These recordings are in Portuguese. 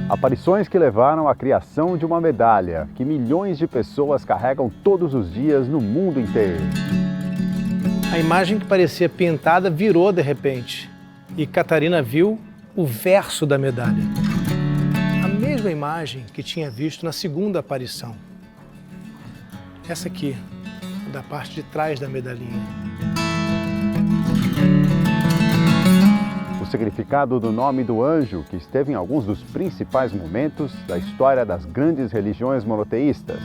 Aparições que levaram à criação de uma medalha que milhões de pessoas carregam todos os dias no mundo inteiro. A imagem que parecia pintada virou de repente e Catarina viu o verso da medalha. A mesma imagem que tinha visto na segunda aparição. Essa aqui, da parte de trás da medalhinha. O significado do nome do anjo que esteve em alguns dos principais momentos da história das grandes religiões monoteístas.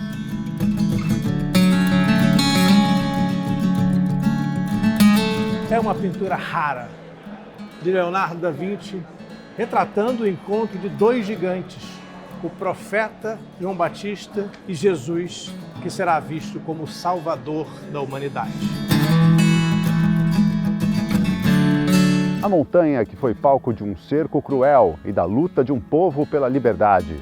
É uma pintura rara de Leonardo da Vinci, retratando o encontro de dois gigantes, o profeta João Batista e Jesus, que será visto como o salvador da humanidade. A montanha que foi palco de um cerco cruel e da luta de um povo pela liberdade.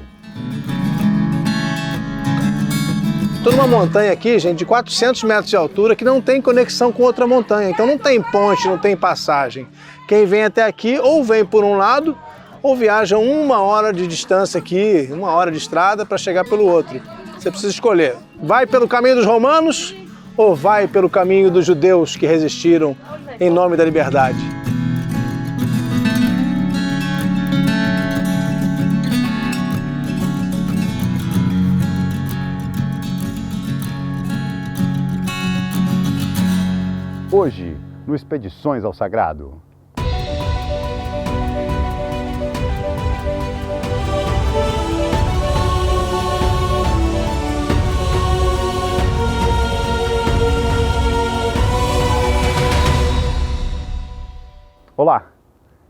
Estou numa montanha aqui, gente, de 400 metros de altura, que não tem conexão com outra montanha. Então não tem ponte, não tem passagem. Quem vem até aqui ou vem por um lado ou viaja 1 hora de distância aqui, 1 hora de estrada para chegar pelo outro. Você precisa escolher. Vai pelo caminho dos romanos ou vai pelo caminho dos judeus que resistiram em nome da liberdade? Hoje, no Expedições ao Sagrado. Olá,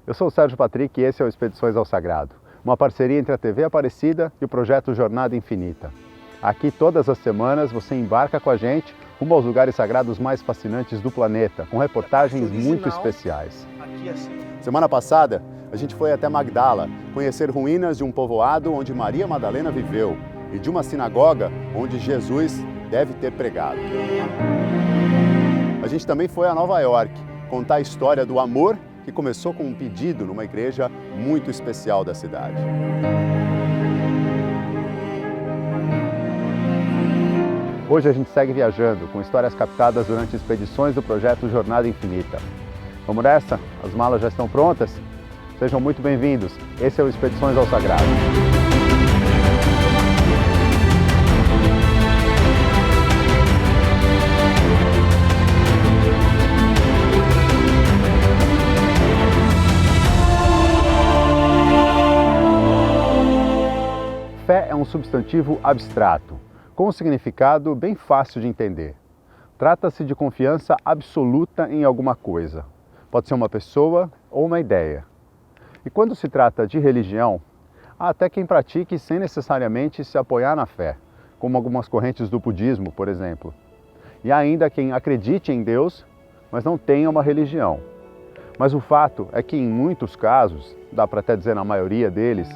eu sou o Sérgio Patrick e esse é o Expedições ao Sagrado, uma parceria entre a TV Aparecida e o projeto Jornada Infinita. Aqui, todas as semanas, você embarca com a gente rumo aos lugares sagrados mais fascinantes do planeta, com reportagens muito especiais. Semana passada, a gente foi até Magdala, conhecer ruínas de um povoado onde Maria Madalena viveu e de uma sinagoga onde Jesus deve ter pregado. A gente também foi a Nova York, contar a história do amor que começou com um pedido numa igreja muito especial da cidade. Hoje a gente segue viajando com histórias captadas durante expedições do projeto Jornada Infinita. Vamos nessa? As malas já estão prontas? Sejam muito bem-vindos. Esse é o Expedições ao Sagrado. Fé é um substantivo abstrato, com um significado bem fácil de entender. Trata-se de confiança absoluta em alguma coisa. Pode ser uma pessoa ou uma ideia. E quando se trata de religião, há até quem pratique sem necessariamente se apoiar na fé, como algumas correntes do budismo, por exemplo. E há ainda quem acredite em Deus, mas não tenha uma religião. Mas o fato é que em muitos casos, dá para até dizer na maioria deles,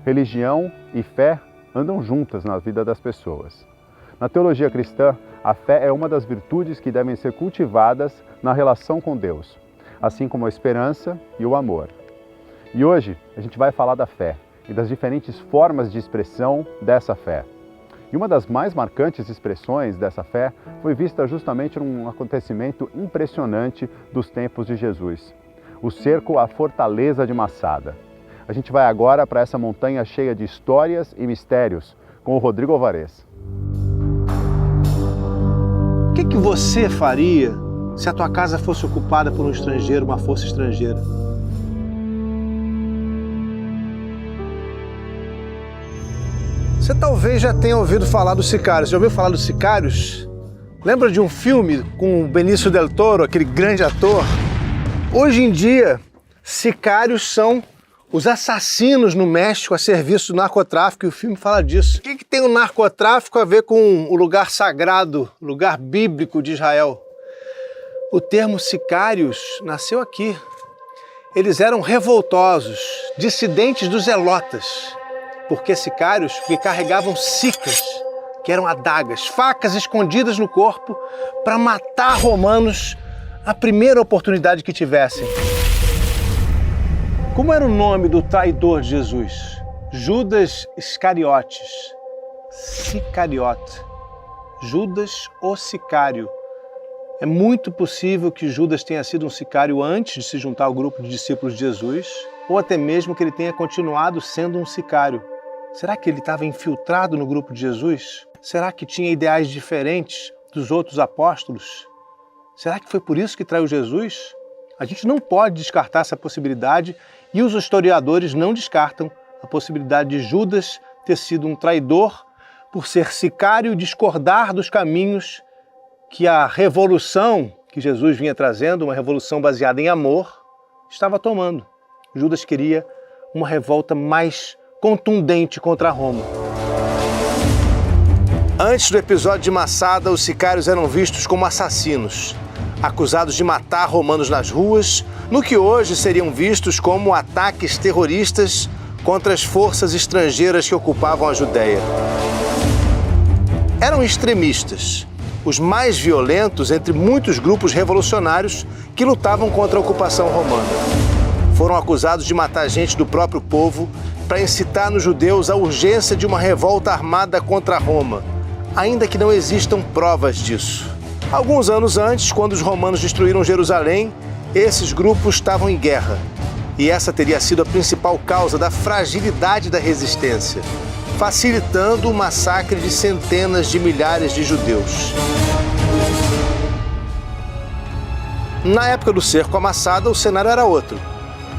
religião e fé andam juntas na vida das pessoas. Na teologia cristã, a fé é uma das virtudes que devem ser cultivadas na relação com Deus, assim como a esperança e o amor. E hoje a gente vai falar da fé e das diferentes formas de expressão dessa fé. E uma das mais marcantes expressões dessa fé foi vista justamente num acontecimento impressionante dos tempos de Jesus, o cerco à fortaleza de Massada. A gente vai agora para essa montanha cheia de histórias e mistérios com o Rodrigo Alvarez. O que você faria se a tua casa fosse ocupada por um estrangeiro, uma força estrangeira? Você talvez já tenha ouvido falar dos sicários. Já ouviu falar dos sicários? Lembra de um filme com o Benício Del Toro, aquele grande ator? Hoje em dia, sicários são os assassinos no México a serviço do narcotráfico, e o filme fala disso. O que tem o narcotráfico a ver com o lugar sagrado, o lugar bíblico de Israel? O termo sicários nasceu aqui. Eles eram revoltosos, dissidentes dos zelotas. Porque sicários? Porque carregavam sicas, que eram adagas, facas escondidas no corpo para matar romanos a primeira oportunidade que tivessem. Como era o nome do traidor de Jesus? Judas Iscariotes, Sicariote, Judas o sicário. É muito possível que Judas tenha sido um sicário antes de se juntar ao grupo de discípulos de Jesus, ou até mesmo que ele tenha continuado sendo um sicário. Será que ele estava infiltrado no grupo de Jesus? Será que tinha ideais diferentes dos outros apóstolos? Será que foi por isso que traiu Jesus? A gente não pode descartar essa possibilidade e os historiadores não descartam a possibilidade de Judas ter sido um traidor por ser sicário e discordar dos caminhos que a revolução que Jesus vinha trazendo, uma revolução baseada em amor, estava tomando. Judas queria uma revolta mais contundente contra Roma. Antes do episódio de Massada, os sicários eram vistos como assassinos, acusados de matar romanos nas ruas, no que hoje seriam vistos como ataques terroristas contra as forças estrangeiras que ocupavam a Judéia. Eram extremistas, os mais violentos entre muitos grupos revolucionários que lutavam contra a ocupação romana. Foram acusados de matar gente do próprio povo para incitar nos judeus a urgência de uma revolta armada contra Roma, ainda que não existam provas disso. Alguns anos antes, quando os romanos destruíram Jerusalém, esses grupos estavam em guerra. E essa teria sido a principal causa da fragilidade da resistência, facilitando o massacre de centenas de milhares de judeus. Na época do cerco a Massada, o cenário era outro.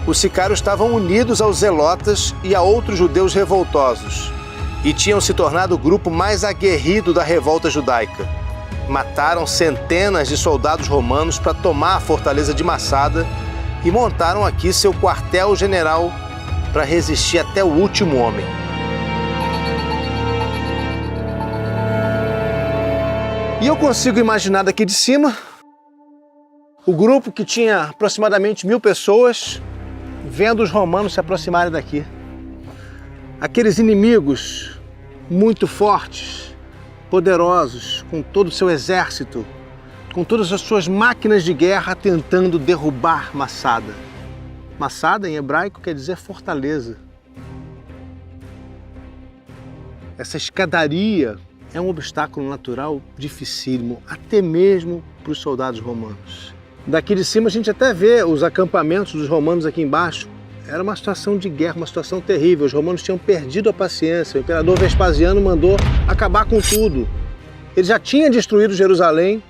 Os sicários estavam unidos aos zelotas e a outros judeus revoltosos e tinham se tornado o grupo mais aguerrido da revolta judaica. Mataram centenas de soldados romanos para tomar a fortaleza de Massada e montaram aqui seu quartel-general para resistir até o último homem. E eu consigo imaginar daqui de cima o grupo que tinha aproximadamente 1000 pessoas vendo os romanos se aproximarem daqui. Aqueles inimigos muito fortes, poderosos, com todo o seu exército, com todas as suas máquinas de guerra tentando derrubar Massada. Massada, em hebraico, quer dizer fortaleza. Essa escadaria é um obstáculo natural dificílimo, até mesmo para os soldados romanos. Daqui de cima a gente até vê os acampamentos dos romanos aqui embaixo. Era uma situação de guerra, uma situação terrível. Os romanos tinham perdido a paciência. O imperador Vespasiano mandou acabar com tudo. Ele já tinha destruído Jerusalém,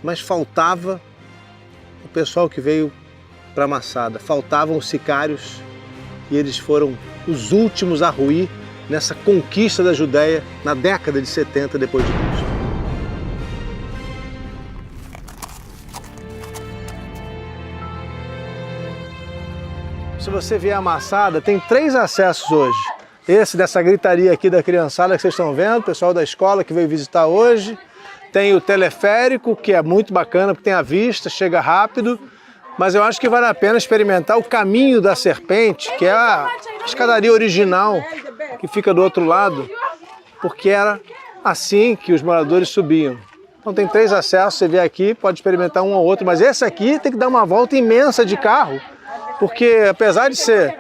mas faltava o pessoal que veio para Massada. Faltavam os sicários e eles foram os últimos a ruir nessa conquista da Judéia na década de 70 depois de Cristo. Se você vier a Massada, tem 3 acessos hoje. Esse dessa gritaria aqui da criançada que vocês estão vendo, o pessoal da escola que veio visitar hoje. Tem o teleférico, que é muito bacana, porque tem a vista, chega rápido. Mas eu acho que vale a pena experimentar o caminho da serpente, que é a escadaria original, que fica do outro lado, porque era assim que os moradores subiam. Então tem 3 acessos, você vê aqui, pode experimentar um ou outro, mas esse aqui tem que dar uma volta imensa de carro, porque apesar de ser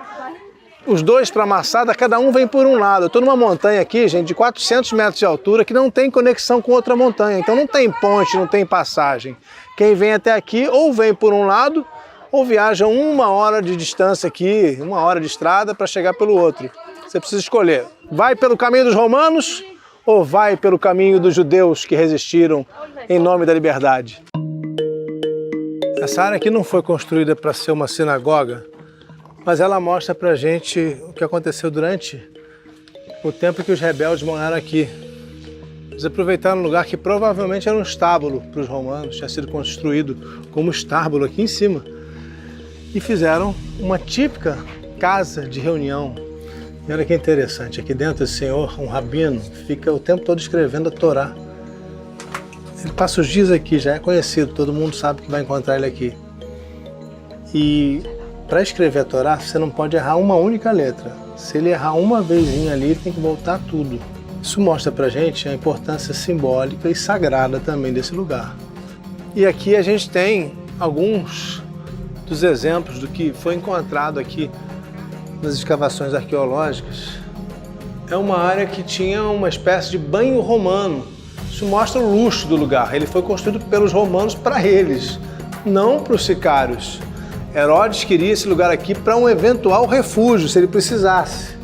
os 2 para Massada, cada um vem por um lado. Eu estou numa montanha aqui, gente, de 400 metros de altura, que não tem conexão com outra montanha, então não tem ponte, não tem passagem. Quem vem até aqui ou vem por um lado, ou viaja 1 hora de distância aqui, 1 hora de estrada para chegar pelo outro. Você precisa escolher, vai pelo caminho dos romanos ou vai pelo caminho dos judeus que resistiram em nome da liberdade? Essa área aqui não foi construída para ser uma sinagoga, mas ela mostra pra gente o que aconteceu durante o tempo que os rebeldes moraram aqui. Eles aproveitaram um lugar que provavelmente era um estábulo para os romanos, tinha sido construído como estábulo aqui em cima, e fizeram uma típica casa de reunião. E olha que interessante, aqui dentro esse senhor, um rabino, fica o tempo todo escrevendo a Torá. Ele passa os dias aqui, já é conhecido, todo mundo sabe que vai encontrar ele aqui. E para escrever a Torá, você não pode errar uma única letra. Se ele errar uma vezinha ali, ele tem que voltar tudo. Isso mostra pra gente a importância simbólica e sagrada também desse lugar. E aqui a gente tem alguns dos exemplos do que foi encontrado aqui nas escavações arqueológicas. é uma área que tinha uma espécie de banho romano. Isso mostra o luxo do lugar. Ele foi construído pelos romanos para eles, não para os sicários. Herodes queria esse lugar aqui para um eventual refúgio, se ele precisasse.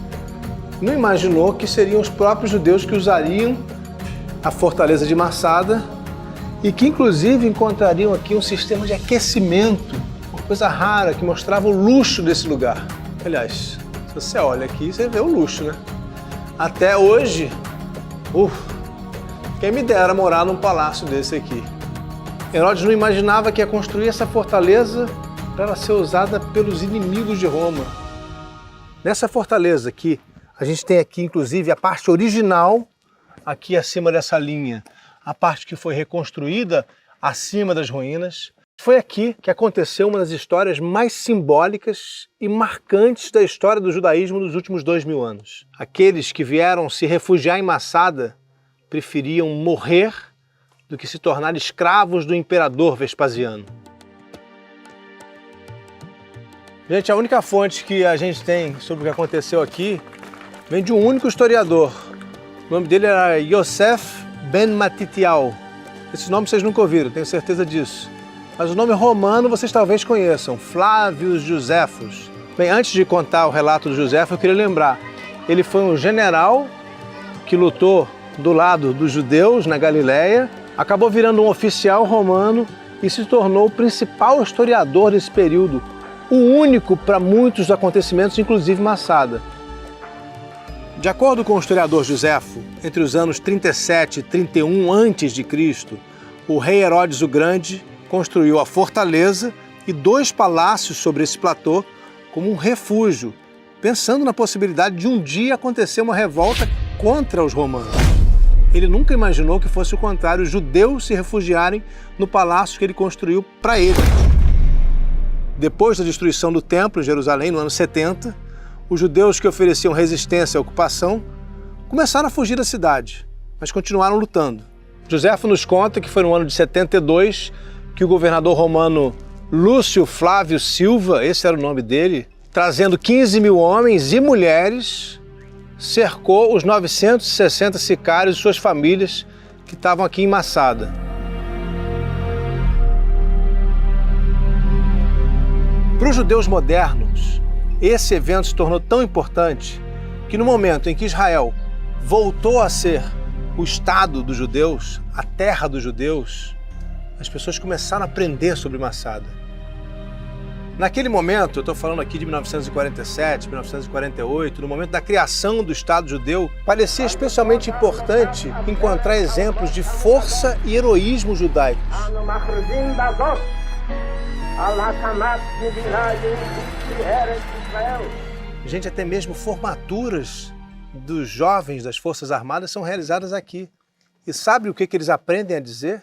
Não imaginou que seriam os próprios judeus que usariam a fortaleza de Massada e que inclusive encontrariam aqui um sistema de aquecimento, uma coisa rara que mostrava o luxo desse lugar. Aliás, se você olha aqui, você vê o luxo, né? Até hoje, quem me dera morar num palácio desse aqui. Herodes não imaginava que ia construir essa fortaleza para ela ser usada pelos inimigos de Roma. Nessa fortaleza aqui, a gente tem aqui inclusive a parte original, aqui acima dessa linha, a parte que foi reconstruída acima das ruínas. Foi aqui que aconteceu uma das histórias mais simbólicas e marcantes da história do judaísmo nos últimos 2000 anos. Aqueles que vieram se refugiar em Massada preferiam morrer do que se tornar escravos do imperador Vespasiano. Gente, a única fonte que a gente tem sobre o que aconteceu aqui vem de um único historiador. O nome dele era Yosef ben Matitiyahu. Esse nome vocês nunca ouviram, tenho certeza disso. Mas o nome romano vocês talvez conheçam, Flávios Josefos. Bem, antes de contar o relato do Josefo, eu queria lembrar, ele foi um general que lutou do lado dos judeus na Galileia, acabou virando um oficial romano e se tornou o principal historiador desse período, o único para muitos acontecimentos, inclusive Massada. De acordo com o historiador Josefo, entre os anos 37 e 31 a.C., o rei Herodes o Grande construiu a fortaleza e 2 palácios sobre esse platô como um refúgio, pensando na possibilidade de um dia acontecer uma revolta contra os romanos. Ele nunca imaginou que fosse o contrário, os judeus se refugiarem no palácio que ele construiu para ele. Depois da destruição do templo em Jerusalém, no ano 70, os judeus que ofereciam resistência à ocupação começaram a fugir da cidade, mas continuaram lutando. Josefo nos conta que foi no ano de 72 que o governador romano Lúcio Flávio Silva, esse era o nome dele, trazendo 15 mil homens e mulheres, cercou os 960 sicários e suas famílias que estavam aqui em Massada. Para os judeus modernos, esse evento se tornou tão importante que no momento em que Israel voltou a ser o Estado dos judeus, a terra dos judeus, as pessoas começaram a aprender sobre Massada. Naquele momento, eu estou falando aqui de 1947, 1948, no momento da criação do Estado judeu, parecia especialmente importante encontrar exemplos de força e heroísmo judaicos. Gente, até mesmo formaturas dos jovens das Forças Armadas são realizadas aqui. E sabe o que eles aprendem a dizer?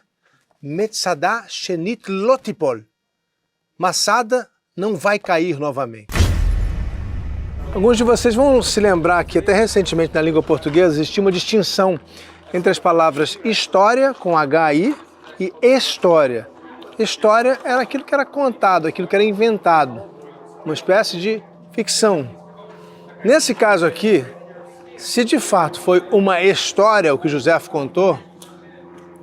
Metzada Shenit Lotipol. Massada não vai cair novamente. Alguns de vocês vão se lembrar que até recentemente na língua portuguesa existia uma distinção entre as palavras história, com H-I, e história. História era aquilo que era contado, aquilo que era inventado, uma espécie de ficção. Nesse caso aqui, se de fato foi uma história o que Josefo contou,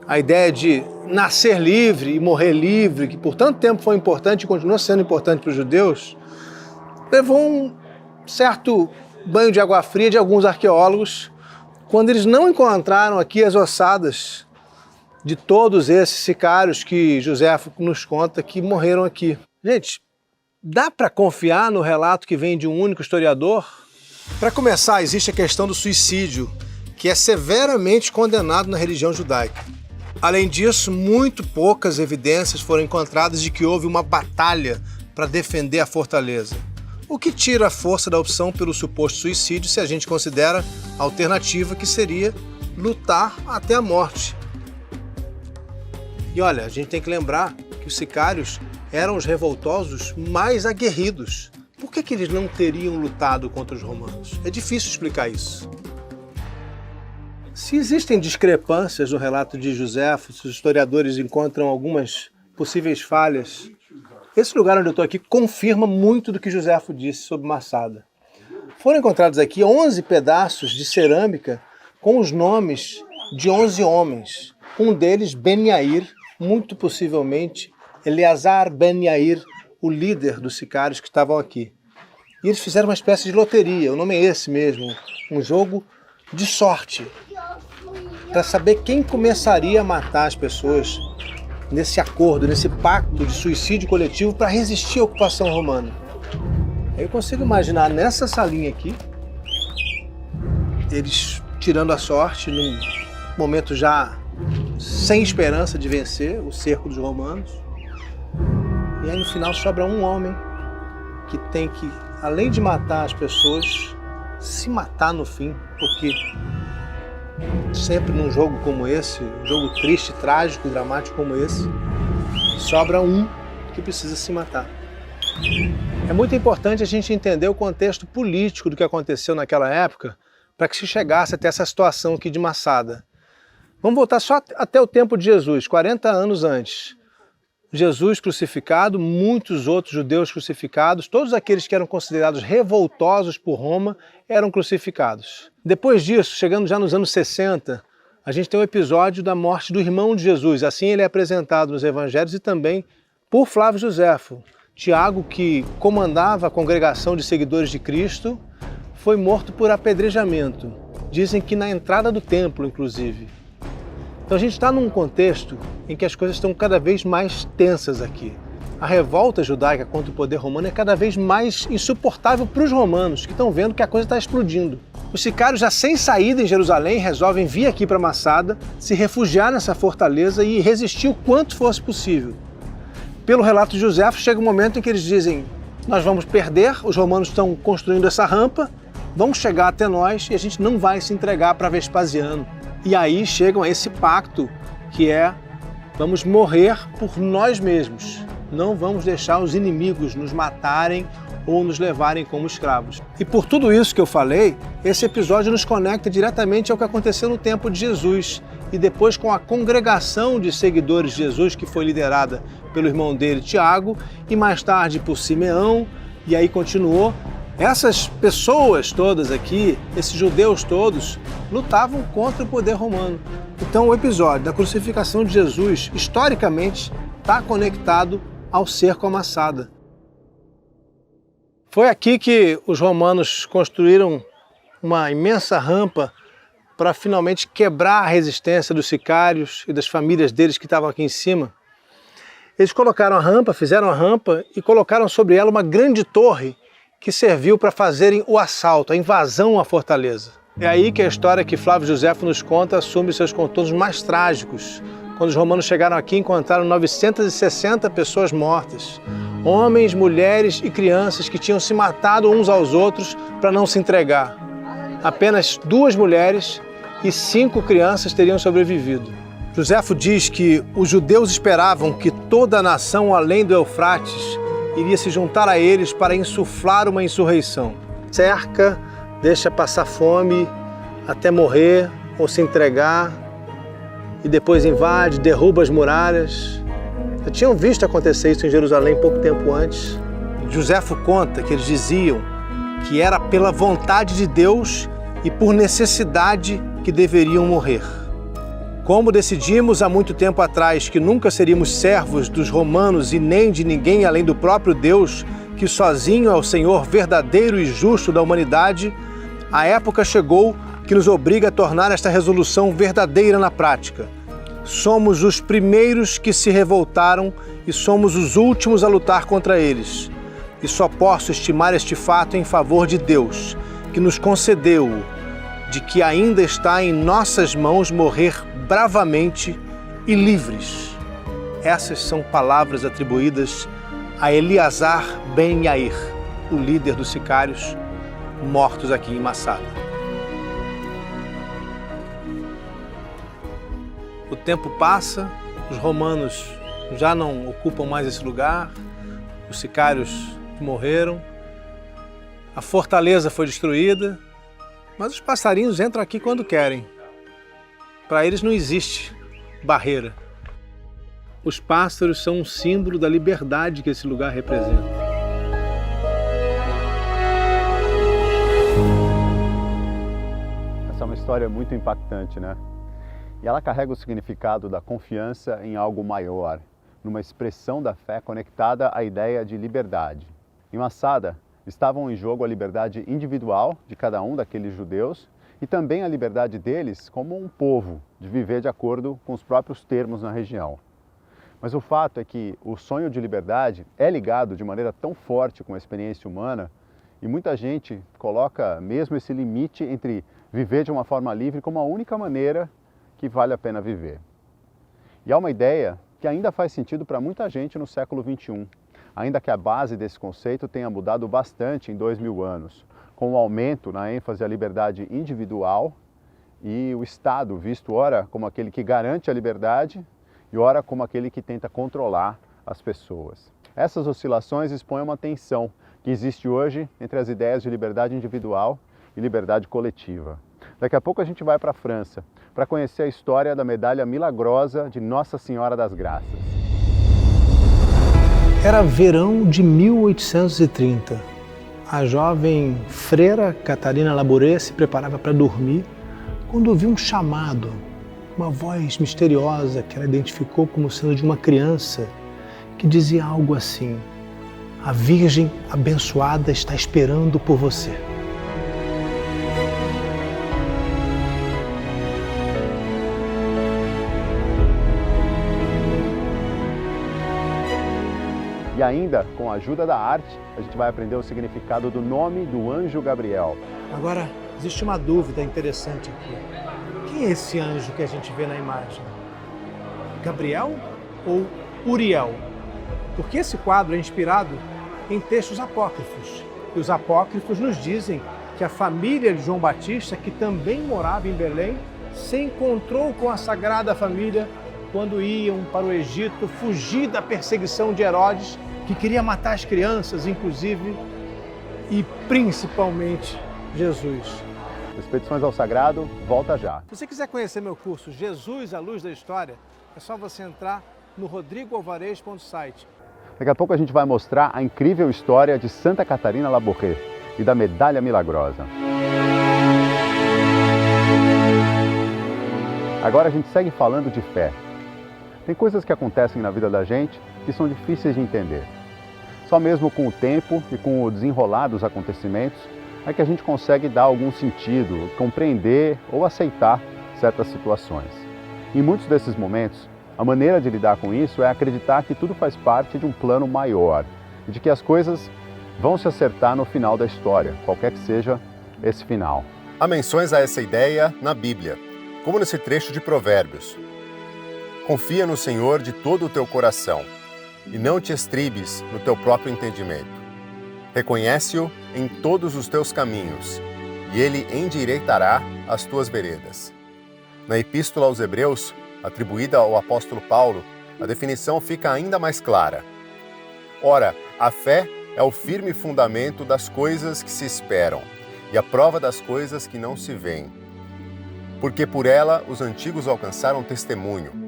a ideia de nascer livre e morrer livre, que por tanto tempo foi importante e continua sendo importante para os judeus, levou um certo banho de água fria de alguns arqueólogos quando eles não encontraram aqui as ossadas de todos esses sicários que Josefo nos conta que morreram aqui. Gente, dá para confiar no relato que vem de um único historiador? Para começar, existe a questão do suicídio, que é severamente condenado na religião judaica. Além disso, muito poucas evidências foram encontradas de que houve uma batalha para defender a fortaleza, o que tira a força da opção pelo suposto suicídio se a gente considera a alternativa que seria lutar até a morte. E olha, a gente tem que lembrar que os sicários eram os revoltosos mais aguerridos. Por que eles não teriam lutado contra os romanos? É difícil explicar isso. Se existem discrepâncias no relato de Josefo, se os historiadores encontram algumas possíveis falhas, esse lugar onde eu estou aqui confirma muito do que Josefo disse sobre Massada. Foram encontrados aqui 11 pedaços de cerâmica com os nomes de 11 homens. Um deles, Ben Yair, muito possivelmente Eleazar Ben Yair, o líder dos sicários que estavam aqui. E eles fizeram uma espécie de loteria, o nome é esse mesmo, um jogo de sorte, para saber quem começaria a matar as pessoas nesse acordo, nesse pacto de suicídio coletivo para resistir à ocupação romana. Eu consigo imaginar nessa salinha aqui, eles tirando a sorte, num momento já sem esperança de vencer o cerco dos romanos. E aí no final sobra um homem que tem que, além de matar as pessoas, se matar no fim, porque sempre num jogo como esse, um jogo triste, trágico, dramático como esse, sobra um que precisa se matar. É muito importante a gente entender o contexto político do que aconteceu naquela época para que se chegasse até essa situação aqui de Massada. Vamos voltar só até o tempo de Jesus, 40 anos antes. Jesus crucificado, muitos outros judeus crucificados, todos aqueles que eram considerados revoltosos por Roma eram crucificados. Depois disso, chegando já nos anos 60, a gente tem o episódio da morte do irmão de Jesus. Assim ele é apresentado nos evangelhos e também por Flávio Josefo. Tiago, que comandava a congregação de seguidores de Cristo, foi morto por apedrejamento. Dizem que na entrada do templo, inclusive. Então a gente está num contexto em que as coisas estão cada vez mais tensas aqui. A revolta judaica contra o poder romano é cada vez mais insuportável para os romanos, que estão vendo que a coisa está explodindo. Os sicários, já sem saída em Jerusalém, resolvem vir aqui para Massada, se refugiar nessa fortaleza e resistir o quanto fosse possível. Pelo relato de Josefo, chega um momento em que eles dizem: nós vamos perder, os romanos estão construindo essa rampa, vão chegar até nós e a gente não vai se entregar para Vespasiano. E aí chegam a esse pacto que é: vamos morrer por nós mesmos, não vamos deixar os inimigos nos matarem ou nos levarem como escravos. E por tudo isso que eu falei, esse episódio nos conecta diretamente ao que aconteceu no tempo de Jesus e depois com a congregação de seguidores de Jesus, que foi liderada pelo irmão dele, Tiago, e mais tarde por Simeão, e aí continuou. Essas pessoas todas aqui, esses judeus todos, lutavam contra o poder romano. Então o episódio da crucificação de Jesus, historicamente, está conectado ao cerco à Massada. Foi aqui que os romanos construíram uma imensa rampa para finalmente quebrar a resistência dos sicários e das famílias deles que estavam aqui em cima. Eles colocaram a rampa, fizeram a rampa e colocaram sobre ela uma grande torre que serviu para fazerem o assalto, a invasão à fortaleza. É aí que a história que Flávio Josefo nos conta assume seus contornos mais trágicos. Quando os romanos chegaram aqui, encontraram 960 pessoas mortas. Homens, mulheres e crianças que tinham se matado uns aos outros para não se entregar. Apenas 2 mulheres e 5 crianças teriam sobrevivido. Josefo diz que os judeus esperavam que toda a nação além do Eufrates iria se juntar a eles para insuflar uma insurreição. Cerca, deixa passar fome até morrer ou se entregar e depois invade, derruba as muralhas. Já tinham visto acontecer isso em Jerusalém pouco tempo antes. Josefo conta que eles diziam que era pela vontade de Deus e por necessidade que deveriam morrer. Como decidimos há muito tempo atrás que nunca seríamos servos dos romanos e nem de ninguém além do próprio Deus, que sozinho é o Senhor verdadeiro e justo da humanidade, a época chegou que nos obriga a tornar esta resolução verdadeira na prática. Somos os primeiros que se revoltaram e somos os últimos a lutar contra eles. E só posso estimar este fato em favor de Deus, que nos concedeu-o, de que ainda está em nossas mãos morrer bravamente e livres. Essas são palavras atribuídas a Eleazar Ben Yair, o líder dos sicários, mortos aqui em Massada. O tempo passa, os romanos já não ocupam mais esse lugar, os sicários morreram, a fortaleza foi destruída, mas os passarinhos entram aqui quando querem. Para eles não existe barreira. Os pássaros são um símbolo da liberdade que esse lugar representa. Essa é uma história muito impactante, né? E ela carrega o significado da confiança em algo maior, numa expressão da fé conectada à ideia de liberdade. Em Massada, estavam em jogo a liberdade individual de cada um daqueles judeus e também a liberdade deles como um povo de viver de acordo com os próprios termos na região. Mas o fato é que o sonho de liberdade é ligado de maneira tão forte com a experiência humana e muita gente coloca mesmo esse limite entre viver de uma forma livre como a única maneira que vale a pena viver. E há uma ideia que ainda faz sentido para muita gente no século XXI, ainda que a base desse conceito tenha mudado bastante em 2000 anos, com o aumento na ênfase à liberdade individual e o Estado visto ora como aquele que garante a liberdade e ora como aquele que tenta controlar as pessoas. Essas oscilações expõem uma tensão que existe hoje entre as ideias de liberdade individual e liberdade coletiva. Daqui a pouco a gente vai para a França para conhecer a história da medalha milagrosa de Nossa Senhora das Graças. Era verão de 1830. A jovem freira Catarina Labouré se preparava para dormir quando ouviu um chamado, uma voz misteriosa que ela identificou como sendo de uma criança que dizia algo assim: "A Virgem abençoada está esperando por você." E ainda, com a ajuda da arte, a gente vai aprender o significado do nome do anjo Gabriel. Agora, existe uma dúvida interessante aqui. Quem é esse anjo que a gente vê na imagem? Gabriel ou Uriel? Porque esse quadro é inspirado em textos apócrifos. E os apócrifos nos dizem que a família de João Batista, que também morava em Belém, se encontrou com a Sagrada Família quando iam para o Egito fugir da perseguição de Herodes, que queria matar as crianças, inclusive, e principalmente Jesus. Expedições ao Sagrado, volta já. Se você quiser conhecer meu curso Jesus, a Luz da História, é só você entrar no rodrigoalvarez.site. Daqui a pouco a gente vai mostrar a incrível história de Santa Catarina Labouré e da Medalha Milagrosa. Agora a gente segue falando de fé. Tem coisas que acontecem na vida da gente que são difíceis de entender. Só mesmo com o tempo e com o desenrolar dos acontecimentos é que a gente consegue dar algum sentido, compreender ou aceitar certas situações. Em muitos desses momentos, a maneira de lidar com isso é acreditar que tudo faz parte de um plano maior e de que as coisas vão se acertar no final da história, qualquer que seja esse final. Há menções a essa ideia na Bíblia, como nesse trecho de Provérbios. Confia no Senhor de todo o teu coração e não te estribes no teu próprio entendimento. Reconhece-o em todos os teus caminhos e ele endireitará as tuas veredas. Na Epístola aos Hebreus, atribuída ao apóstolo Paulo, a definição fica ainda mais clara. Ora, a fé é o firme fundamento das coisas que se esperam e a prova das coisas que não se veem. Porque por ela os antigos alcançaram testemunho.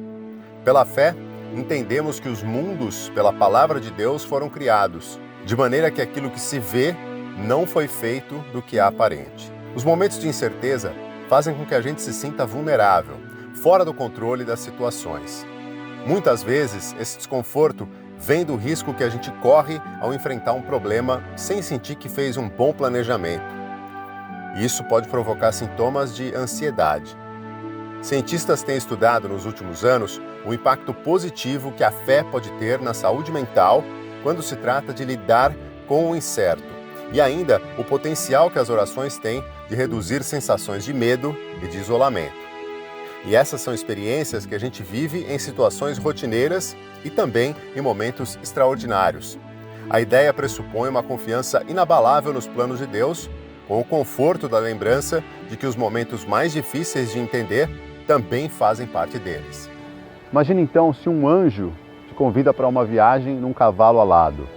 Pela fé, entendemos que os mundos, pela palavra de Deus, foram criados, de maneira que aquilo que se vê não foi feito do que é aparente. Os momentos de incerteza fazem com que a gente se sinta vulnerável, fora do controle das situações. Muitas vezes, esse desconforto vem do risco que a gente corre ao enfrentar um problema sem sentir que fez um bom planejamento. Isso pode provocar sintomas de ansiedade. Cientistas têm estudado nos últimos anos o impacto positivo que a fé pode ter na saúde mental quando se trata de lidar com o incerto, e ainda o potencial que as orações têm de reduzir sensações de medo e de isolamento. E essas são experiências que a gente vive em situações rotineiras e também em momentos extraordinários. A ideia pressupõe uma confiança inabalável nos planos de Deus, com o conforto da lembrança de que os momentos mais difíceis de entender também fazem parte deles. Imagine então se um anjo te convida para uma viagem num cavalo alado.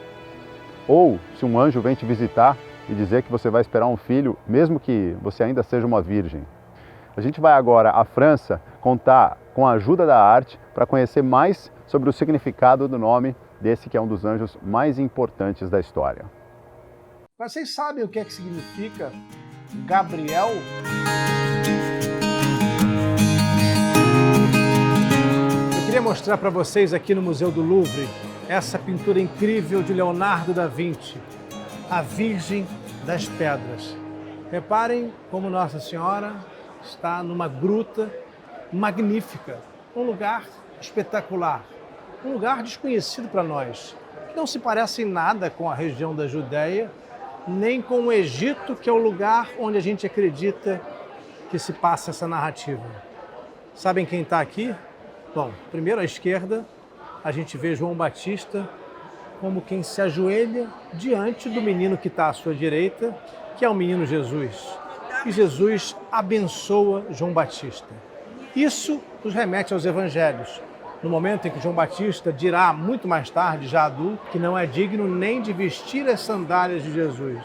Ou se um anjo vem te visitar e dizer que você vai esperar um filho, mesmo que você ainda seja uma virgem. A gente vai agora à França contar com a ajuda da arte para conhecer mais sobre o significado do nome desse que é um dos anjos mais importantes da história. Mas vocês sabem o que é que significa Gabriel? queria mostrar para vocês aqui no Museu do Louvre essa pintura incrível de Leonardo da Vinci, a Virgem das Pedras. Reparem como Nossa Senhora está numa gruta magnífica, um lugar espetacular, um lugar desconhecido para nós, que não se parece em nada com a região da Judéia, nem com o Egito, que é o lugar onde a gente acredita que se passa essa narrativa. Sabem quem está aqui? Bom, primeiro à esquerda, a gente vê João Batista como quem se ajoelha diante do menino que está à sua direita, que é o menino Jesus. E Jesus abençoa João Batista. Isso nos remete aos evangelhos. No momento em que João Batista dirá, muito mais tarde, já adulto, que não é digno nem de vestir as sandálias de Jesus.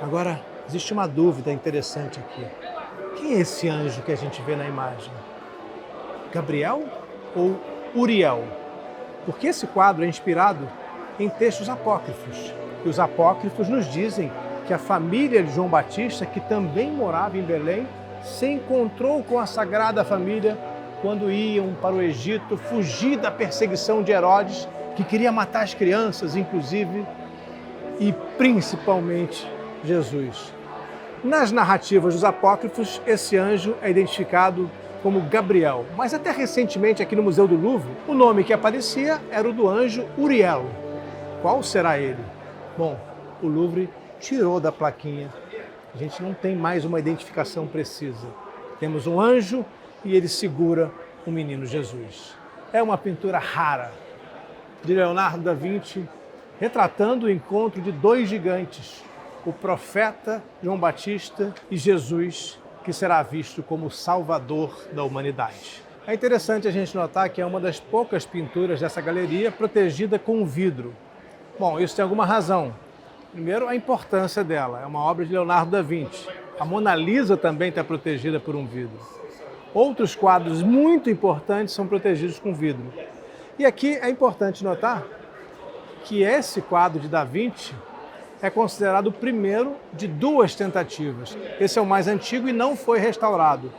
Agora, existe uma dúvida interessante aqui. Quem é esse anjo que a gente vê na imagem? Gabriel ou Uriel? Porque esse quadro é inspirado em textos apócrifos. E os apócrifos nos dizem que a família de João Batista, que também morava em Belém, se encontrou com a Sagrada Família quando iam para o Egito fugir da perseguição de Herodes, que queria matar as crianças, inclusive, e principalmente Jesus. Nas narrativas dos apócrifos, esse anjo é identificado como Gabriel, mas até recentemente aqui no Museu do Louvre, o nome que aparecia era o do anjo Uriel. Qual será ele? Bom, o Louvre tirou da plaquinha. A gente não tem mais uma identificação precisa. Temos um anjo e ele segura o menino Jesus. É uma pintura rara de Leonardo da Vinci, retratando o encontro de dois gigantes, o profeta João Batista e Jesus, que será visto como o salvador da humanidade. É interessante a gente notar que é uma das poucas pinturas dessa galeria protegida com vidro. Bom, isso tem alguma razão. Primeiro, a importância dela. É uma obra de Leonardo da Vinci. A Mona Lisa também está protegida por um vidro. Outros quadros muito importantes são protegidos com vidro. E aqui é importante notar que esse quadro de Da Vinci é considerado o primeiro de duas tentativas. Esse é o mais antigo e não foi restaurado.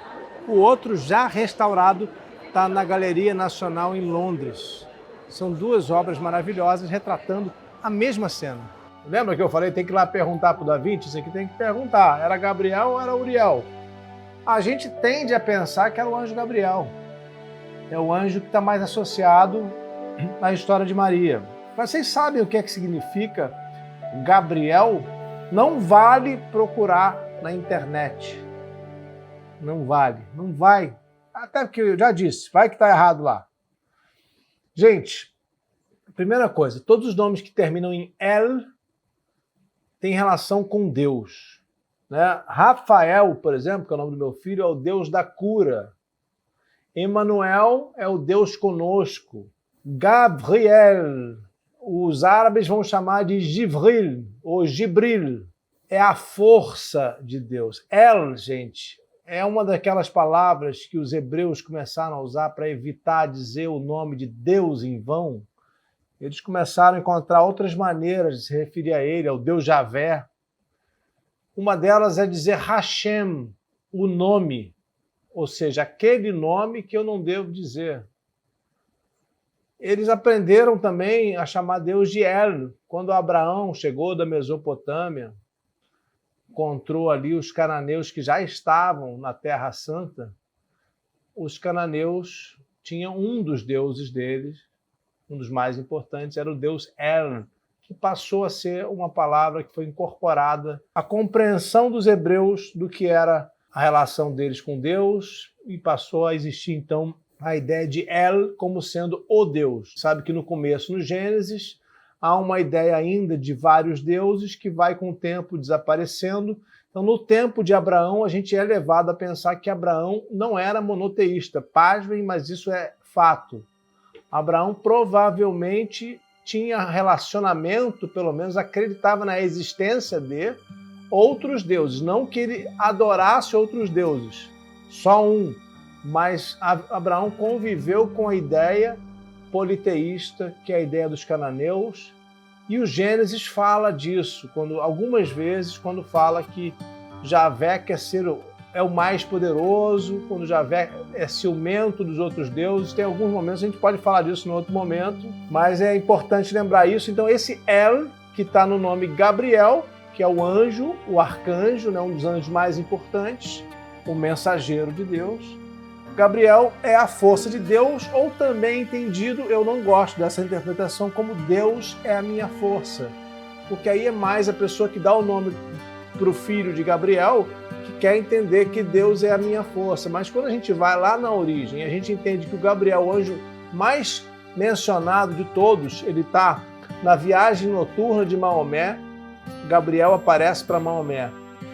O outro, já restaurado, está na Galeria Nacional em Londres. São duas obras maravilhosas retratando a mesma cena. Lembra que eu falei, tem que ir lá perguntar para o Da Vinci? Isso aqui tem que perguntar, era Gabriel ou era Uriel? A gente tende a pensar que era o anjo Gabriel. É o anjo que está mais associado à história de Maria. Mas vocês sabem o que é que significa Gabriel? Não vale procurar na internet. Não vale, não vai. Até porque eu já disse, vai que está errado lá. Gente, primeira coisa, todos os nomes que terminam em El têm relação com Deus. Né? Rafael, por exemplo, que é o nome do meu filho, é o Deus da cura. Emanuel é o Deus conosco. Gabriel, os árabes vão chamar de Jibril, ou Gibril, é a força de Deus. El, gente, é uma daquelas palavras que os hebreus começaram a usar para evitar dizer o nome de Deus em vão. Eles começaram a encontrar outras maneiras de se referir a ele, ao Deus Javé. Uma delas é dizer Hashem, o nome, ou seja, aquele nome que eu não devo dizer. Eles aprenderam também a chamar Deus de El. Quando Abraão chegou da Mesopotâmia, encontrou ali os cananeus que já estavam na Terra Santa, os cananeus tinham um dos deuses deles, um dos mais importantes, era o deus El, que passou a ser uma palavra que foi incorporada à compreensão dos hebreus do que era a relação deles com Deus, e passou a existir, então, a ideia de El como sendo o Deus. Sabe que no começo, no Gênesis, há uma ideia ainda de vários deuses que vai com o tempo desaparecendo. Então, no tempo de Abraão, a gente é levado a pensar que Abraão não era monoteísta. Pasmem, mas isso é fato. Abraão provavelmente tinha relacionamento, pelo menos acreditava na existência de outros deuses. Não que ele adorasse outros deuses, só um. Mas Abraão conviveu com a ideia politeísta, que é a ideia dos cananeus, e o Gênesis fala disso, algumas vezes, quando fala que Javé quer ser é o mais poderoso, quando Javé é ciumento dos outros deuses. Tem alguns momentos, a gente pode falar disso no outro momento, mas é importante lembrar isso. Então esse El, que está no nome Gabriel, que é o anjo, o arcanjo, né, um dos anjos mais importantes, o mensageiro de Deus. Gabriel é a força de Deus, ou também entendido, eu não gosto dessa interpretação, como Deus é a minha força. Porque aí é mais a pessoa que dá o nome para o filho de Gabriel, que quer entender que Deus é a minha força. Mas quando a gente vai lá na origem, a gente entende que o Gabriel, o anjo mais mencionado de todos, ele está na viagem noturna de Maomé. Gabriel aparece para Maomé.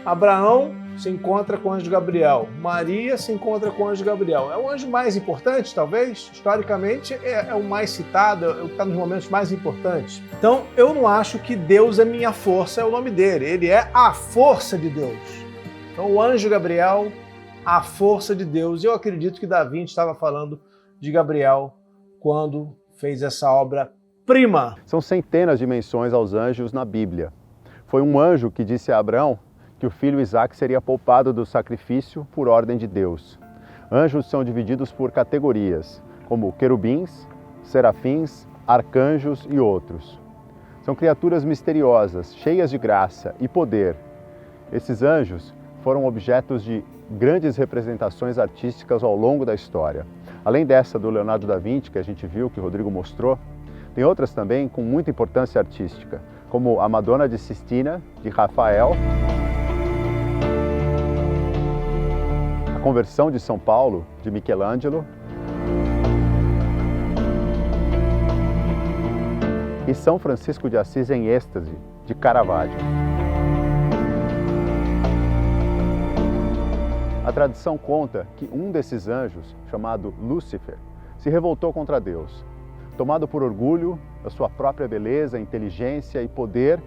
Abraão se encontra com o anjo Gabriel. Maria se encontra com o anjo Gabriel. É o anjo mais importante, talvez? Historicamente, é o mais citado, é o que está nos momentos mais importantes. Então, eu não acho que Deus é minha força, é o nome dele. Ele é a força de Deus. Então, o anjo Gabriel, a força de Deus. Eu acredito que Davi estava falando de Gabriel quando fez essa obra-prima. São centenas de menções aos anjos na Bíblia. Foi um anjo que disse a Abraão que o filho Isaac seria poupado do sacrifício por ordem de Deus. Anjos são divididos por categorias, como querubins, serafins, arcanjos e outros. São criaturas misteriosas, cheias de graça e poder. Esses anjos foram objetos de grandes representações artísticas ao longo da história. Além dessa do Leonardo da Vinci, que a gente viu, que o Rodrigo mostrou, tem outras também com muita importância artística, como a Madonna de Sistina, de Rafael, a Conversão de São Paulo, de Michelangelo, e São Francisco de Assis em êxtase, de Caravaggio. A tradição conta que um desses anjos, chamado Lúcifer, se revoltou contra Deus. Tomado por orgulho da sua própria beleza, inteligência e poder,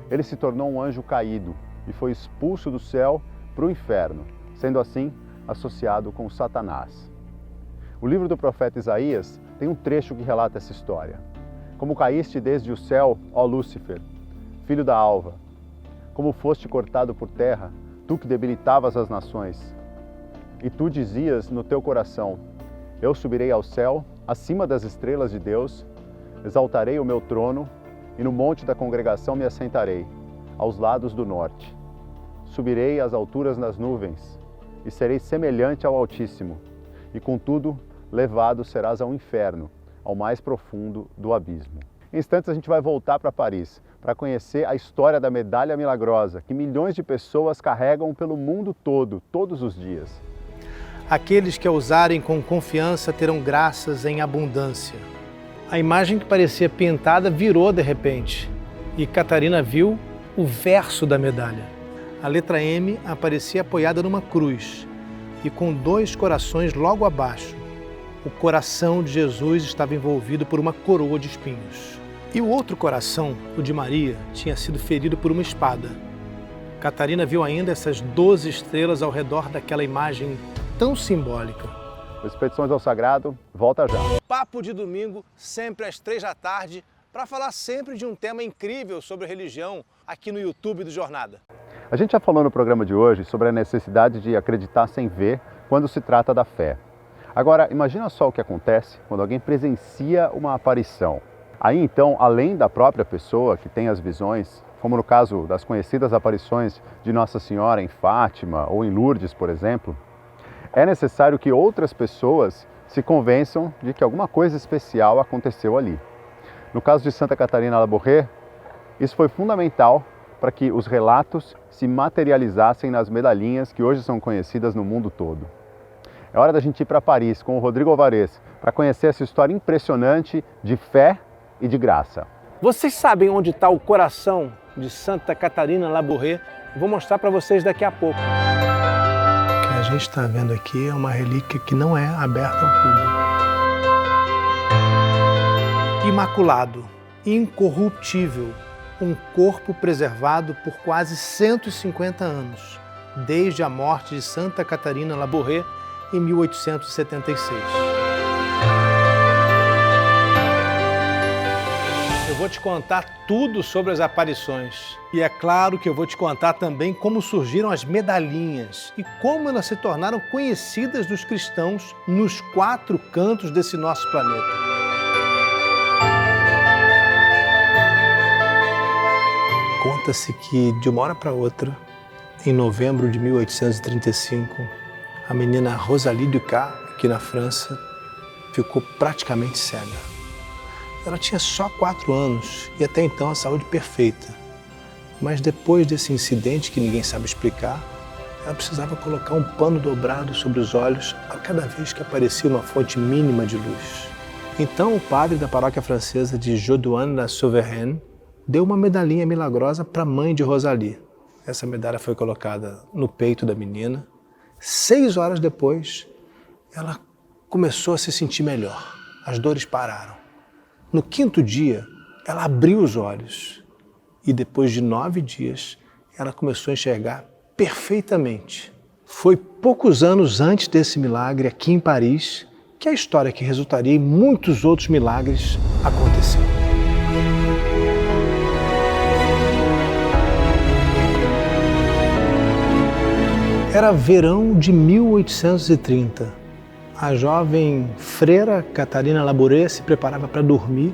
ele se tornou um anjo caído e foi expulso do céu para o inferno, sendo assim associado com Satanás. O livro do profeta Isaías tem um trecho que relata essa história. Como caíste desde o céu, ó Lúcifer, filho da alva, como foste cortado por terra, tu que debilitavas as nações. E tu dizias no teu coração, eu subirei ao céu, acima das estrelas de Deus, exaltarei o meu trono e no monte da congregação me assentarei, aos lados do norte. Subirei às alturas nas nuvens e serei semelhante ao Altíssimo, e contudo levado serás ao inferno, ao mais profundo do abismo. Em instantes a gente vai voltar para Paris, para conhecer a história da medalha milagrosa que milhões de pessoas carregam pelo mundo todo, todos os dias. Aqueles que a usarem com confiança terão graças em abundância. A imagem que parecia pintada virou de repente, e Catarina viu o verso da medalha. A letra M aparecia apoiada numa cruz e com 2 corações logo abaixo. O coração de Jesus estava envolvido por uma coroa de espinhos. E o outro coração, o de Maria, tinha sido ferido por uma espada. Catarina viu ainda essas 12 estrelas ao redor daquela imagem tão simbólica. O Expedições ao Sagrado volta já. Papo de domingo, sempre às 3 da tarde, para falar sempre de um tema incrível sobre religião aqui no YouTube do Jornada. A gente já falou no programa de hoje sobre a necessidade de acreditar sem ver quando se trata da fé. Agora, imagina só o que acontece quando alguém presencia uma aparição. Aí então, além da própria pessoa que tem as visões, como no caso das conhecidas aparições de Nossa Senhora em Fátima ou em Lourdes, por exemplo, é necessário que outras pessoas se convençam de que alguma coisa especial aconteceu ali. No caso de Santa Catarina Labouré, isso foi fundamental para que os relatos se materializassem nas medalhinhas que hoje são conhecidas no mundo todo. É hora da gente ir para Paris com o Rodrigo Alvarez para conhecer essa história impressionante de fé e de graça. Vocês sabem onde está o coração de Santa Catarina Labouré? Vou mostrar para vocês daqui a pouco. O que a gente está vendo aqui é uma relíquia que não é aberta ao público. Imaculado, incorruptível, um corpo preservado por quase 150 anos, desde a morte de Santa Catarina Labouré em 1876. Eu vou te contar tudo sobre as aparições. E é claro que eu vou te contar também como surgiram as medalhinhas e como elas se tornaram conhecidas dos cristãos nos 4 cantos desse nosso planeta. Conta-se que, de uma hora para outra, em novembro de 1835, a menina Rosalie Ducas, aqui na França, ficou praticamente cega. Ela tinha só 4 anos e até então a saúde perfeita. Mas depois desse incidente que ninguém sabe explicar, ela precisava colocar um pano dobrado sobre os olhos a cada vez que aparecia uma fonte mínima de luz. Então o padre da paróquia francesa de Jodoine-la-Souveraine deu uma medalhinha milagrosa para a mãe de Rosalie. Essa medalha foi colocada no peito da menina. 6 horas depois, ela começou a se sentir melhor. As dores pararam. No 5º dia, ela abriu os olhos e depois de 9 dias, ela começou a enxergar perfeitamente. Foi poucos anos antes desse milagre, aqui em Paris, que a história que resultaria em muitos outros milagres aconteceu. Era verão de 1830. A jovem freira Catarina Labouré se preparava para dormir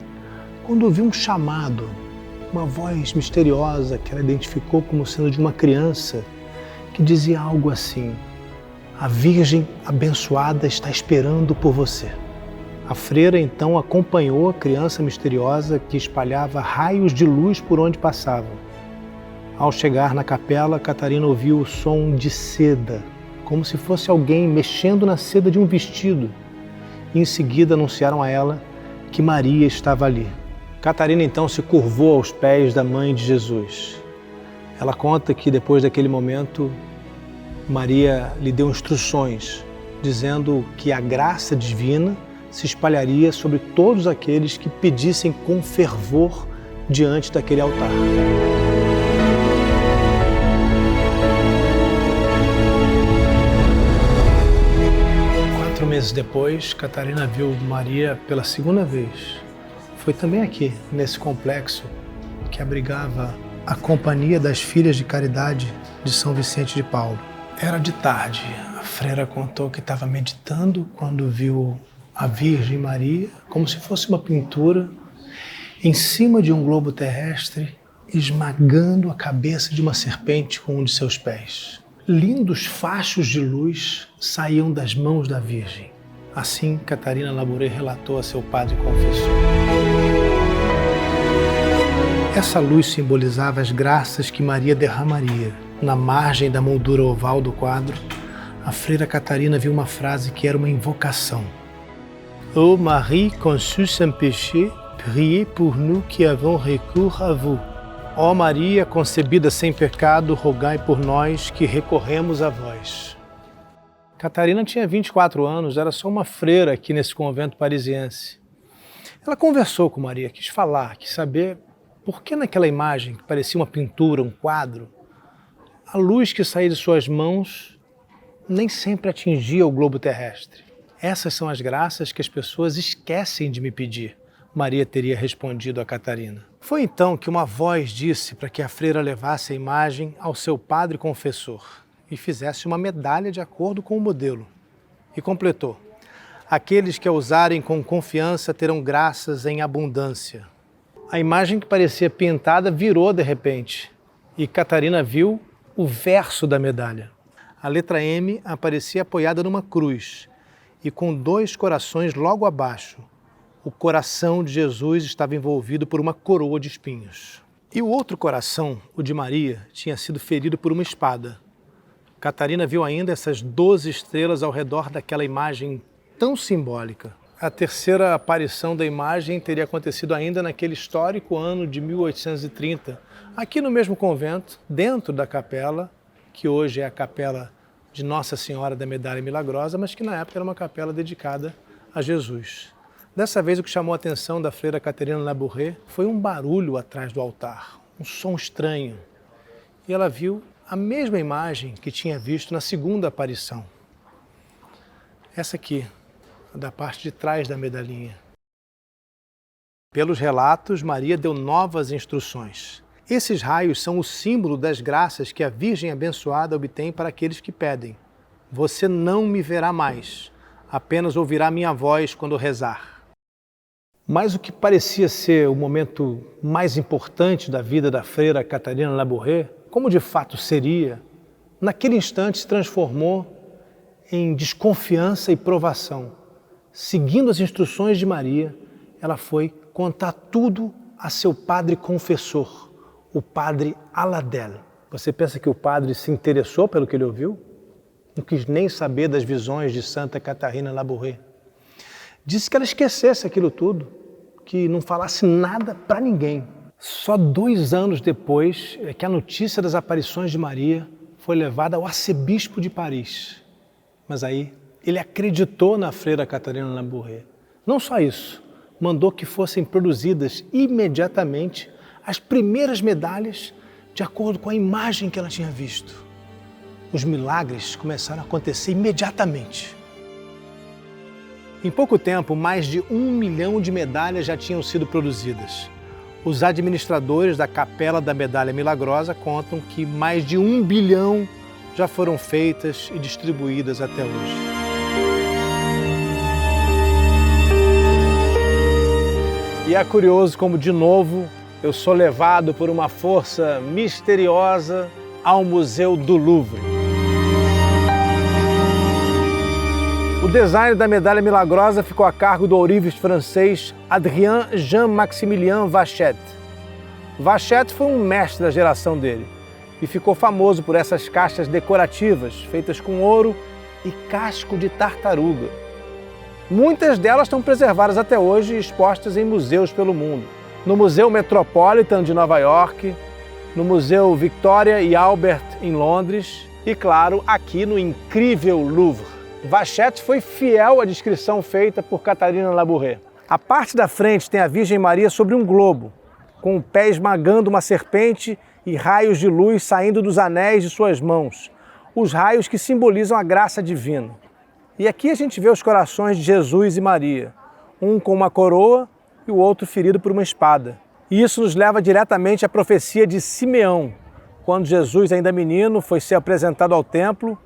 quando ouviu um chamado, uma voz misteriosa que ela identificou como sendo de uma criança que dizia algo assim: "A Virgem abençoada está esperando por você." A freira então acompanhou a criança misteriosa que espalhava raios de luz por onde passava. Ao chegar na capela, Catarina ouviu o som de seda, como se fosse alguém mexendo na seda de um vestido. E em seguida anunciaram a ela que Maria estava ali. Catarina então se curvou aos pés da mãe de Jesus. Ela conta que depois daquele momento, Maria lhe deu instruções, dizendo que a graça divina se espalharia sobre todos aqueles que pedissem com fervor diante daquele altar. 4 meses depois, Catarina viu Maria pela 2ª vez. Foi também aqui, nesse complexo, que abrigava a Companhia das Filhas de Caridade de São Vicente de Paulo. Era de tarde. A freira contou que estava meditando quando viu a Virgem Maria, como se fosse uma pintura, em cima de um globo terrestre, esmagando a cabeça de uma serpente com um de seus pés. Lindos fachos de luz saíam das mãos da Virgem. Assim, Catarina Labouré relatou a seu padre confessor. Essa luz simbolizava as graças que Maria derramaria. Na margem da moldura oval do quadro, a freira Catarina viu uma frase que era uma invocação. Ô Marie conçue sans péché, priez pour nous qui avons recours à vous. Ó Maria, concebida sem pecado, rogai por nós que recorremos a vós. Catarina tinha 24 anos, era só uma freira aqui nesse convento parisiense. Ela conversou com Maria, quis falar, quis saber por que naquela imagem, que parecia uma pintura, um quadro, a luz que saía de suas mãos nem sempre atingia o globo terrestre. Essas são as graças que as pessoas esquecem de me pedir, Maria teria respondido a Catarina. Foi então que uma voz disse para que a freira levasse a imagem ao seu padre confessor e fizesse uma medalha de acordo com o modelo. E completou: aqueles que a usarem com confiança terão graças em abundância. A imagem que parecia pintada virou de repente e Catarina viu o verso da medalha. A letra M aparecia apoiada numa cruz e com 2 corações logo abaixo. O coração de Jesus estava envolvido por uma coroa de espinhos. E o outro coração, o de Maria, tinha sido ferido por uma espada. Catarina viu ainda essas 12 estrelas ao redor daquela imagem tão simbólica. A terceira aparição da imagem teria acontecido ainda naquele histórico ano de 1830, aqui no mesmo convento, dentro da capela, que hoje é a capela de Nossa Senhora da Medalha Milagrosa, mas que na época era uma capela dedicada a Jesus. Dessa vez o que chamou a atenção da freira Catarina Labouré foi um barulho atrás do altar, um som estranho. E ela viu a mesma imagem que tinha visto na segunda aparição. Essa aqui, da parte de trás da medalhinha. Pelos relatos, Maria deu novas instruções. Esses raios são o símbolo das graças que a Virgem abençoada obtém para aqueles que pedem. Você não me verá mais, apenas ouvirá minha voz quando rezar. Mas o que parecia ser o momento mais importante da vida da freira Catarina Labouré, como de fato seria, naquele instante se transformou em desconfiança e provação. Seguindo as instruções de Maria, ela foi contar tudo a seu padre confessor, o padre Aladel. Você pensa que o padre se interessou pelo que ele ouviu? Não quis nem saber das visões de Santa Catarina Labouré. Disse que ela esquecesse aquilo tudo, que não falasse nada para ninguém. Só 2 anos depois é que a notícia das aparições de Maria foi levada ao arcebispo de Paris. Mas aí ele acreditou na freira Catarina Labouré. Não só isso, mandou que fossem produzidas imediatamente as primeiras medalhas de acordo com a imagem que ela tinha visto. Os milagres começaram a acontecer imediatamente. Em pouco tempo, mais de 1 milhão de medalhas já tinham sido produzidas. Os administradores da Capela da Medalha Milagrosa contam que mais de 1 bilhão já foram feitas e distribuídas até hoje. E é curioso como, de novo, eu sou levado por uma força misteriosa ao Museu do Louvre. O design da Medalha Milagrosa ficou a cargo do ourives francês Adrien Jean-Maximilien Vachette. Vachette foi um mestre da geração dele e ficou famoso por essas caixas decorativas feitas com ouro e casco de tartaruga. Muitas delas estão preservadas até hoje e expostas em museus pelo mundo. No Museu Metropolitan de Nova York, no Museu Victoria e Albert em Londres e, claro, aqui no incrível Louvre. Vachette foi fiel à descrição feita por Catarina Labouré. A parte da frente tem a Virgem Maria sobre um globo, com o pé esmagando uma serpente e raios de luz saindo dos anéis de suas mãos, os raios que simbolizam a graça divina. E aqui a gente vê os corações de Jesus e Maria, um com uma coroa e o outro ferido por uma espada. E isso nos leva diretamente à profecia de Simeão, quando Jesus, ainda menino, foi ser apresentado ao templo,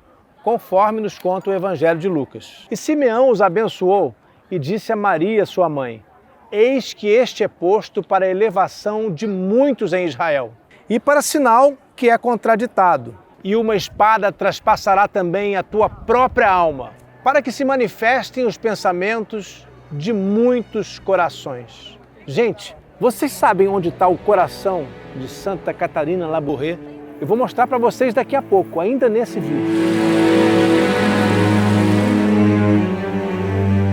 conforme nos conta o Evangelho de Lucas. E Simeão os abençoou e disse a Maria, sua mãe: eis que este é posto para a elevação de muitos em Israel, e para sinal que é contraditado. E uma espada traspassará também a tua própria alma, para que se manifestem os pensamentos de muitos corações. Gente, vocês sabem onde está o coração de Santa Catarina Labouré? Eu vou mostrar para vocês daqui a pouco, ainda nesse vídeo.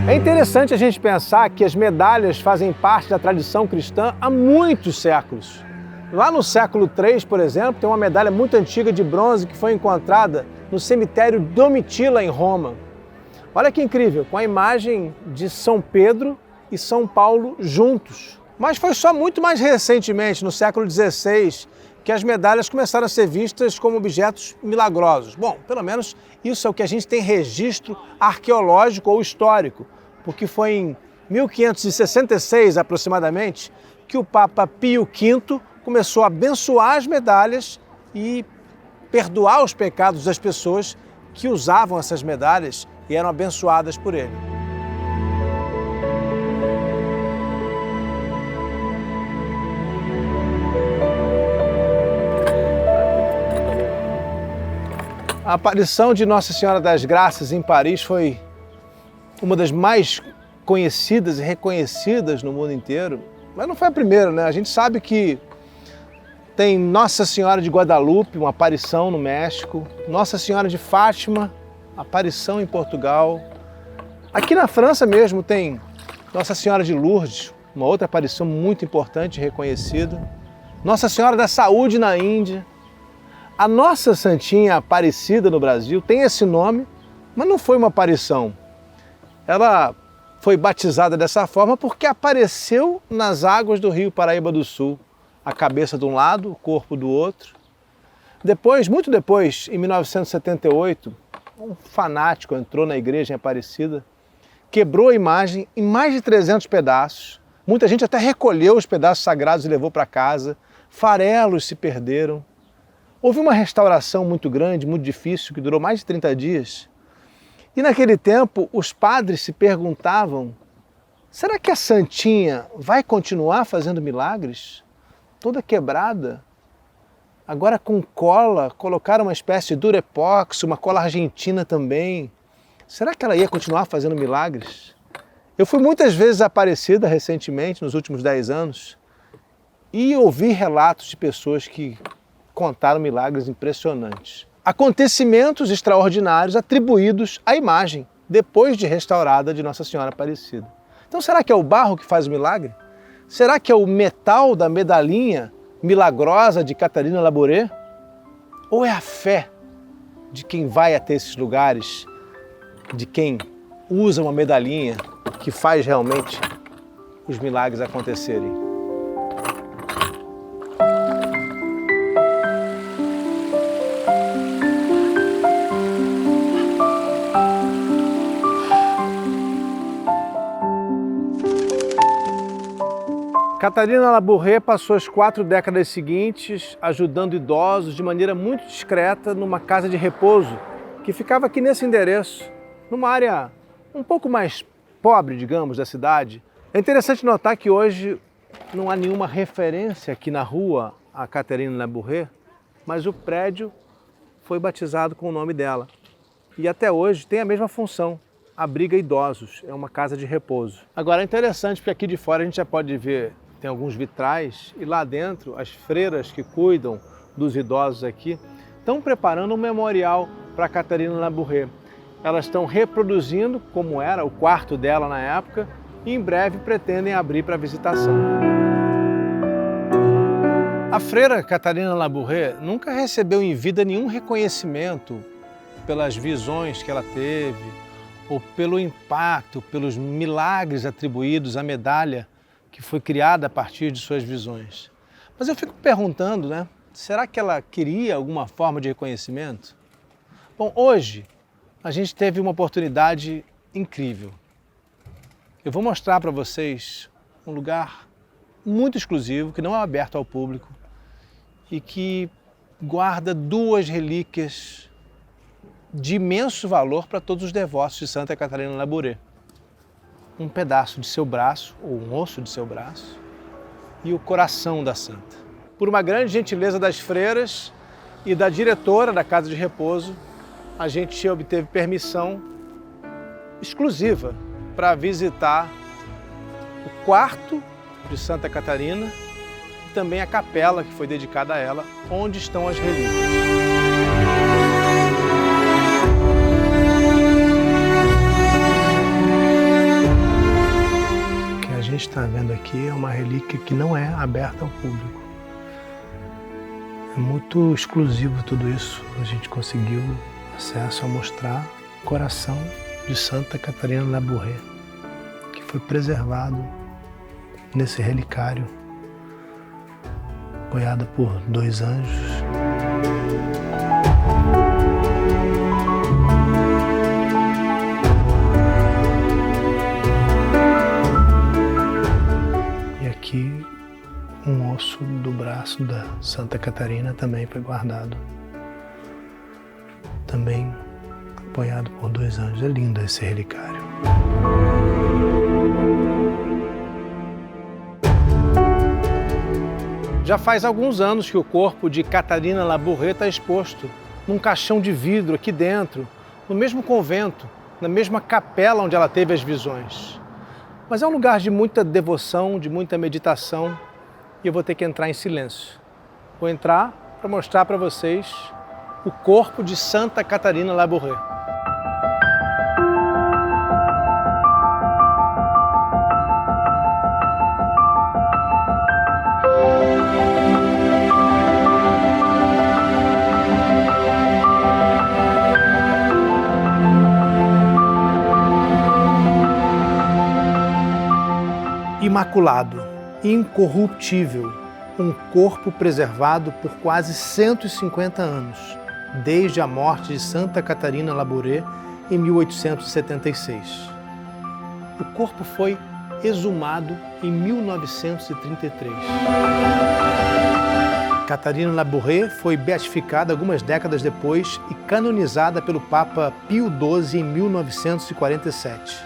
É interessante a gente pensar que as medalhas fazem parte da tradição cristã há muitos séculos. Lá no século III, por exemplo, tem uma medalha muito antiga de bronze que foi encontrada no cemitério Domitila, em Roma. Olha que incrível, com a imagem de São Pedro e São Paulo juntos. Mas foi só muito mais recentemente, no século XVI, que as medalhas começaram a ser vistas como objetos milagrosos. Bom, pelo menos isso é o que a gente tem registro arqueológico ou histórico, porque foi em 1566, aproximadamente, que o Papa Pio V começou a abençoar as medalhas e perdoar os pecados das pessoas que usavam essas medalhas e eram abençoadas por ele. A aparição de Nossa Senhora das Graças em Paris foi uma das mais conhecidas e reconhecidas no mundo inteiro, mas não foi a primeira, né? A gente sabe que tem Nossa Senhora de Guadalupe, uma aparição no México, Nossa Senhora de Fátima, aparição em Portugal. Aqui na França mesmo tem Nossa Senhora de Lourdes, uma outra aparição muito importante e reconhecida. Nossa Senhora da Saúde na Índia. A nossa Santinha Aparecida no Brasil tem esse nome, mas não foi uma aparição. Ela foi batizada dessa forma porque apareceu nas águas do Rio Paraíba do Sul. A cabeça de um lado, o corpo do outro. Depois, muito depois, em 1978, um fanático entrou na igreja em Aparecida, quebrou a imagem em mais de 300 pedaços, Muita gente até recolheu os pedaços sagrados e levou para casa. Farelos se perderam. Houve uma restauração muito grande, muito difícil, que durou mais de 30 dias. E naquele tempo, os padres se perguntavam: será que a Santinha vai continuar fazendo milagres? Toda quebrada. Agora com cola, colocaram uma espécie de durepox, uma cola argentina também. Será que ela ia continuar fazendo milagres? Eu fui muitas vezes à Aparecida recentemente, nos últimos 10 anos, e ouvi relatos de pessoas que contaram milagres impressionantes. Acontecimentos extraordinários atribuídos à imagem, depois de restaurada, de Nossa Senhora Aparecida. Então será que é o barro que faz o milagre? Será que é o metal da medalhinha milagrosa de Catarina Labouré? Ou é a fé de quem vai até esses lugares, de quem usa uma medalhinha, que faz realmente os milagres acontecerem? Catarina Labouré passou as 4 décadas seguintes ajudando idosos de maneira muito discreta numa casa de repouso que ficava aqui nesse endereço, numa área um pouco mais pobre, digamos, da cidade. É interessante notar que hoje não há nenhuma referência aqui na rua a Catarina Labouré, mas o prédio foi batizado com o nome dela. E até hoje tem a mesma função, abriga idosos, é uma casa de repouso. Agora é interessante porque aqui de fora a gente já pode ver, tem alguns vitrais, e lá dentro as freiras que cuidam dos idosos aqui estão preparando um memorial para Catarina Labouré. Elas estão reproduzindo como era o quarto dela na época e em breve pretendem abrir para visitação. A freira Catarina Labouré nunca recebeu em vida nenhum reconhecimento pelas visões que ela teve ou pelo impacto, pelos milagres atribuídos à medalha que foi criada a partir de suas visões. Mas eu fico perguntando, né? Será que ela queria alguma forma de reconhecimento? Bom, hoje a gente teve uma oportunidade incrível. Eu vou mostrar para vocês um lugar muito exclusivo, que não é aberto ao público e que guarda 2 relíquias de imenso valor para todos os devotos de Santa Catarina Labouré. Um pedaço de seu braço, ou um osso de seu braço, e o coração da santa. Por uma grande gentileza das freiras e da diretora da casa de repouso, a gente obteve permissão exclusiva para visitar o quarto de Santa Catarina e também a capela que foi dedicada a ela, onde estão as relíquias. O que a gente está vendo aqui é uma relíquia que não é aberta ao público. É muito exclusivo tudo isso. A gente conseguiu acesso a mostrar o coração de Santa Catarina Labouré, que foi preservado nesse relicário, apoiada por 2 anjos. E aqui um osso do braço da Santa Catarina também foi guardado. Também apoiado por 2 anjos. É lindo esse relicário. Já faz alguns anos que o corpo de Catarina Labouré está exposto num caixão de vidro aqui dentro, no mesmo convento, na mesma capela onde ela teve as visões. Mas é um lugar de muita devoção, de muita meditação, e eu vou ter que entrar em silêncio. Vou entrar para mostrar para vocês o corpo de Santa Catarina Labouré. Imaculado, incorruptível, um corpo preservado por quase 150 anos, desde a morte de Santa Catarina Labouré em 1876. O corpo foi exumado em 1933. Catarina Labouré foi beatificada algumas décadas depois e canonizada pelo Papa Pio XII em 1947.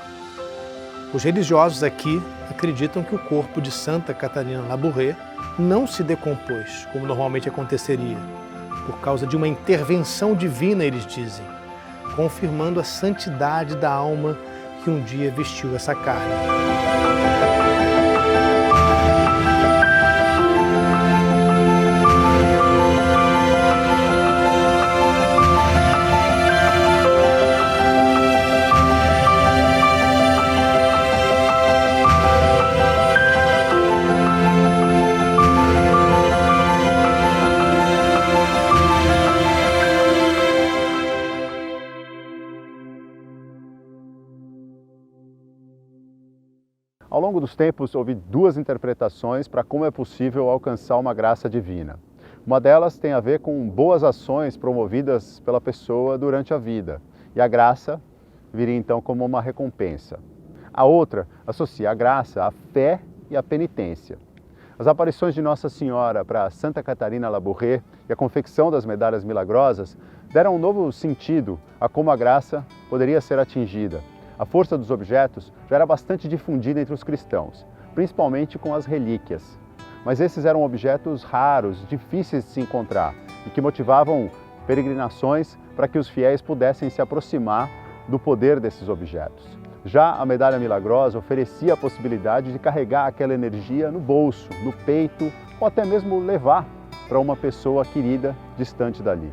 Os religiosos aqui acreditam que o corpo de Santa Catarina Labouré não se decompôs, como normalmente aconteceria, por causa de uma intervenção divina, eles dizem, confirmando a santidade da alma que um dia vestiu essa carne. Ao longo dos tempos, houve duas interpretações para como é possível alcançar uma graça divina. Uma delas tem a ver com boas ações promovidas pela pessoa durante a vida, e a graça viria então como uma recompensa. A outra associa a graça à fé e à penitência. As aparições de Nossa Senhora para Santa Catarina Labouré e a confecção das medalhas milagrosas deram um novo sentido a como a graça poderia ser atingida. A força dos objetos já era bastante difundida entre os cristãos, principalmente com as relíquias. Mas esses eram objetos raros, difíceis de se encontrar e que motivavam peregrinações para que os fiéis pudessem se aproximar do poder desses objetos. Já a medalha milagrosa oferecia a possibilidade de carregar aquela energia no bolso, no peito ou até mesmo levar para uma pessoa querida distante dali.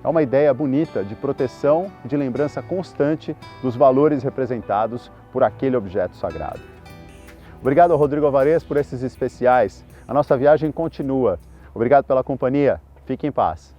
É uma ideia bonita de proteção e de lembrança constante dos valores representados por aquele objeto sagrado. Obrigado ao Rodrigo Alvarez por esses especiais. A nossa viagem continua. Obrigado pela companhia. Fique em paz.